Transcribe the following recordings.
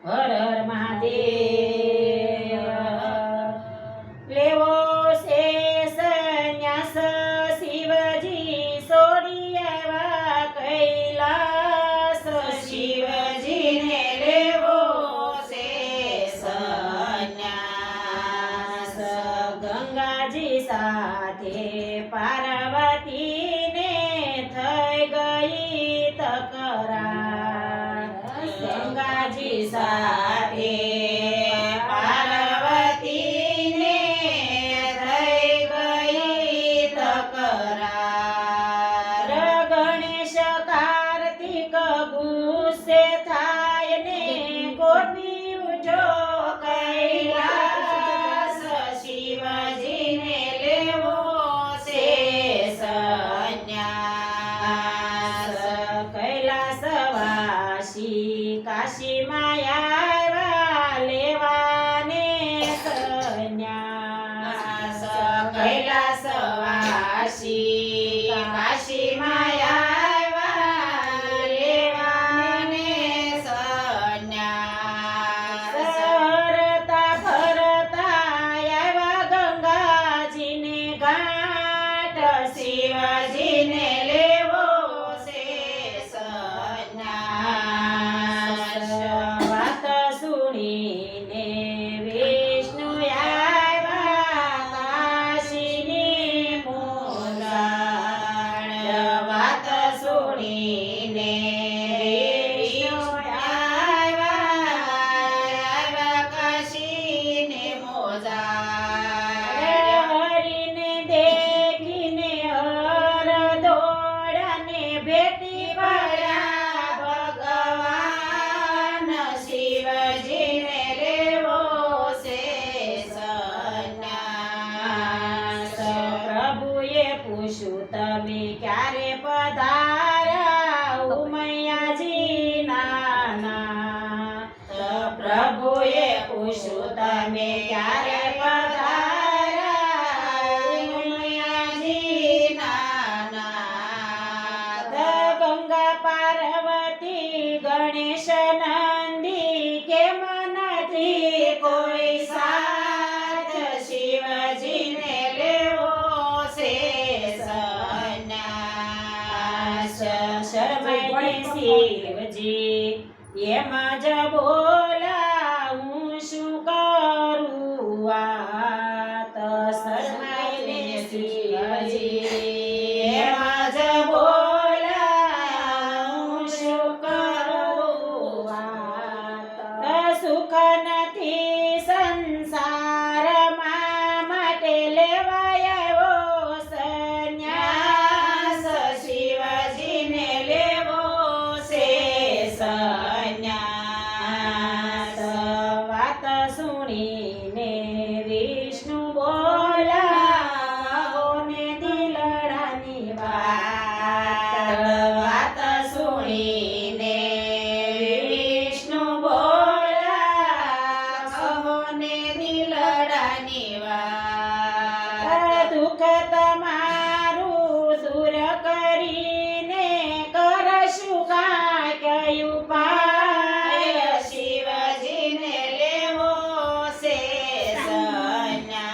હર હર મહાદેવ લેવો છે સંન્યાસ શિવજી છોડી આવ્યા કૈલાસ શિવજીને લેવો છે સંન્યાસ ગંગાજી સાથે પાર્વતીને થઈ ગઈ તકરાર ગંગાજી સાથે પાર્વતીને થઈ ગઈ તકરાર ગણેશ કાર્તિક ગુસ્સે થાય ને કોપી ઉઠો કૈલાસ શિવજીને લેવો છે સંન્યાસ કૈલાસવાસી કાશીમાં આવ્યા લેવાને સંન્યાસ કૈલાસવાસી કાશીમાં આવ્યા લેવાને સંન્યાસ ફરતા ફરતા આવ્યા ગંગાજીને ઘાટ શિવજીને લેવો છે સંન્યાસ વાત સુણીને વિષ્ણુ આવ્યા કાશીની મોલાળ વાત સુણીને વિષ્ણુ આવ્યા કાશીની મોજાળ હરીને દેખીને હર દોડાને ભેટી પડ્યા ભગવાન શિવજીને લેવો છે સંન્યાસ પ્રભુએ પૂછ્યું તમે ક્યારે પધાર્યા ઉમૈયાજી નાના પ્રભુએ પૂછ્યું તમે ક્યારે પધાર્યા ઉમૈયાજી નાના ગંગા પાર્વતી ગણેશ નંદી કેમ નથી કોઈ સાથ શિવજીને લેવો છે સંન્યાસ શરમાઈને શિવજી એમ જ બોલા હું શું કરું વાત શરમાઈને શિવજી એમ જ બોલા હું શું કરું વાત સુખ નથી સંસારમાં માટે લેવાય આવ્યો સંન્યાસ શિવજીને લેવો છે સંન્યાસ વાત સુણીને વિષ્ણુ બોલા ને દિલડાની વાત સુણીને વિષ્ણુ બોલા ને દિલડાની વાત દુઃખ તમારું દૂર કરીને કરશું કાંઈ ઉપાય શિવજીને લેવો છે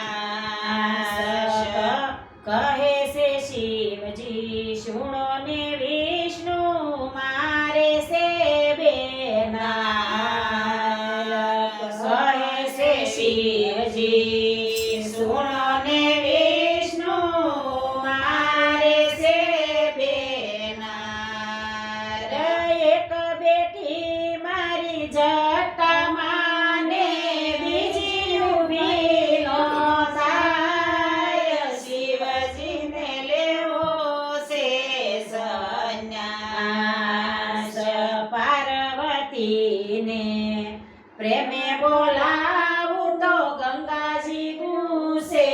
સંન્યાસ કહે છે શિવજી સુણો ને વિષ્ણુ મારે છે બેનાલ કહે છે શિવજી સુણો ને વિષ્ણુ મારે છે બેનાલ એક બેટી મારી જટામાં ને બીજી ઊભી નો થાય શિવજીને લેવો છે સંન્યાસ પાર્વતીને પ્રેમે બોલાવું તો ગંગાજી ગુસ્સે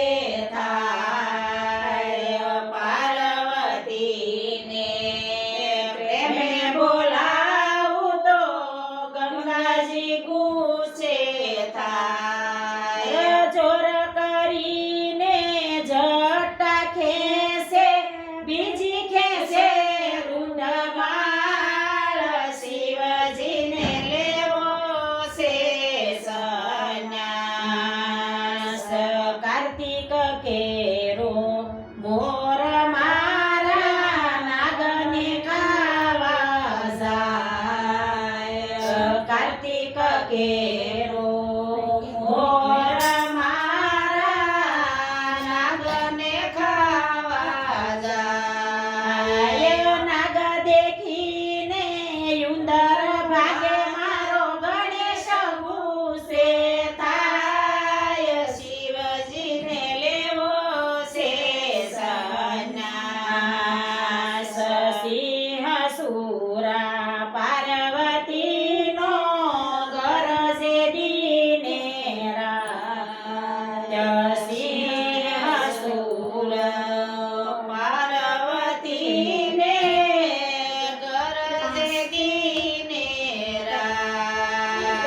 થાય પાર્વતીને પ્રેમે બોલાવું તો ગંગાજી ગુસ્સે થાય જોર કરીને જટા ખેસે બીજી ખેસે રૂંઢ માળ શિવજીને લેવો છે કેરો મોર મારા નાગને ખાવા જાય નાગ દેખીને ઉંદર ભાગે મારો ગણેશ ગુસ્સે થાય શિવજીને લેવો છે સંન્યાસ સિંહ સુરા પાર્વતીનો ગરજે દિને રાત સિંહ સુર પાર્વતીને ગરજે દિને રાત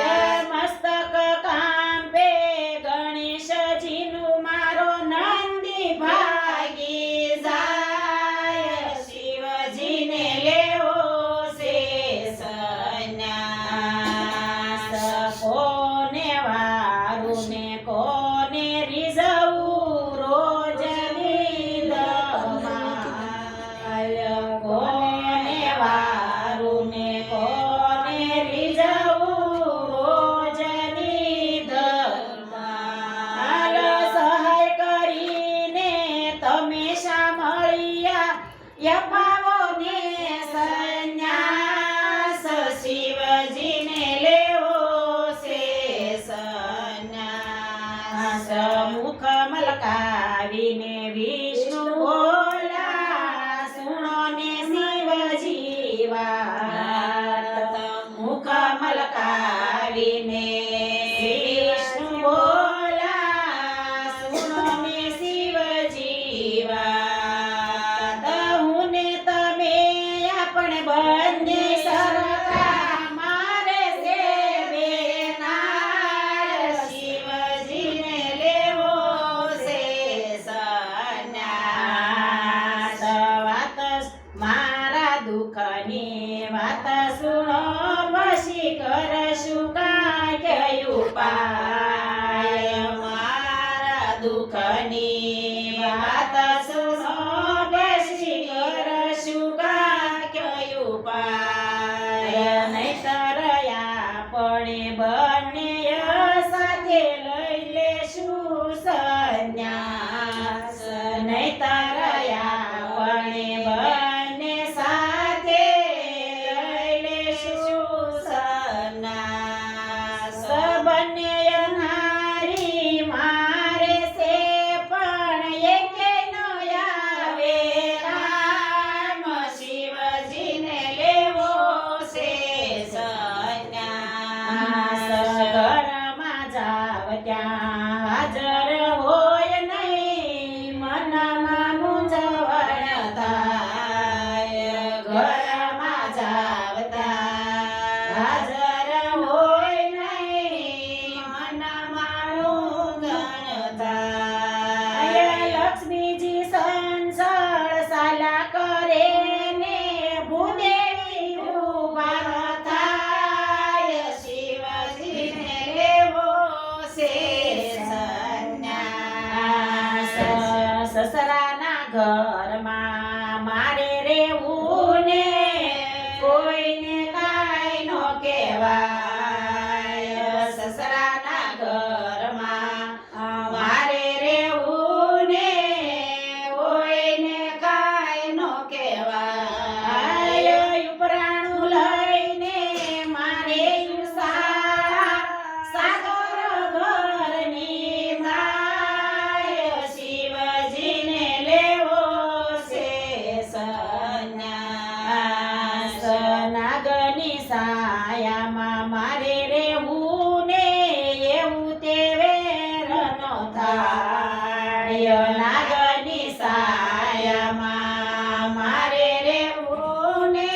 મસ્તક કાંપે ગણેશજીનું મારો નંદી ભાગી જાય શિવજીને લેવો છે સંન્યાસ કોને વારું ને કોને રીઝવું રોજની દમાલ કોને વારું ને કોને રીઝવું રોજની દમાલ સહાય કરીને તમે સાંભળ્યા યપાવો ને સંન્યાસ શિવજીને લેવો છે સંન્યાસ મુખ મલકાવીને વિષ્ણુ બોલા સુણો ને શિવજી વાત મુખ મલકાવીને વિષ્ણુ બોલા સુણો ને શિવજી વાત હું ને તમે આપણે બંને સરખા મારે છે બેનાર શિવજીને લેવો છે સંન્યાસ વાત મારા દુઃખની વાત સુણો પછી કરશું કાંઈ ઉપાય મારા દુઃખની વાત સુણો પછી કરશું કાંઈ ઉપાય નહીંતર આપણે બંને સાથે લઈ લેશું સંન્યાસ નહીંતર આપણે બંને સાથે લઈ લેશું સંન્યાસ બંને અનારી મારે છે પણ એકે ન આવે રામ શિવજીને લેવો છે સંન્યાસ ઘરમાં જાવ ત્યાં હાજર હોય નહીં મનમાં મૂંઝવણ થાય ઘરમાં જાવ ત્યાં હાજર હોય નહીં મનમાં મૂંઝવણ થાય લક્ષ્મીજી સંસળ સાલા કરે ને ભૂદેવી ઉભા થાય શિવજીને લેવો છે સંન્યાસ સસરાના ઘરમાં મારે રહેવું ને કોઈને કાંઈ નો કહેવાય સસરાના ઘરમાં મારે રહેવું ને કોઈને કાંઈ નો કહેવાય ઉપરાણું લઈને મારે સાગર ઘરની ભાઈ શિવજીને લેવો છે સંન્યાસ નાગની સાયામાં મારે રહેવું ને એવું તે વેર ન થાય નાગની સાયામાં મારે રહેવું ને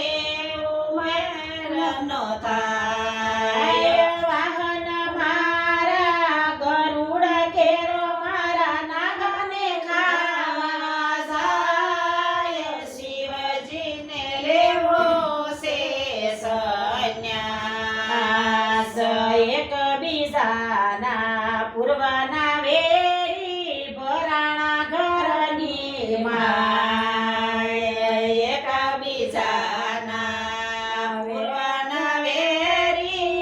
એવું વેર ન થાય વાહન મારા ગરુડ કેરો મારા નાગને ખાવા જાય શિવજીને લેવો છે સંન્યાસ એકબીજાના પૂર્વના વેરી ભરાણા ઘરની માય એકબીજાના પૂર્વના વેરી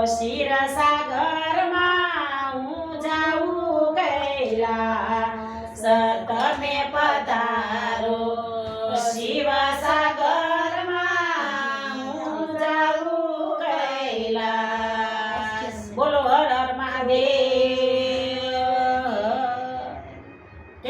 શિર સાગર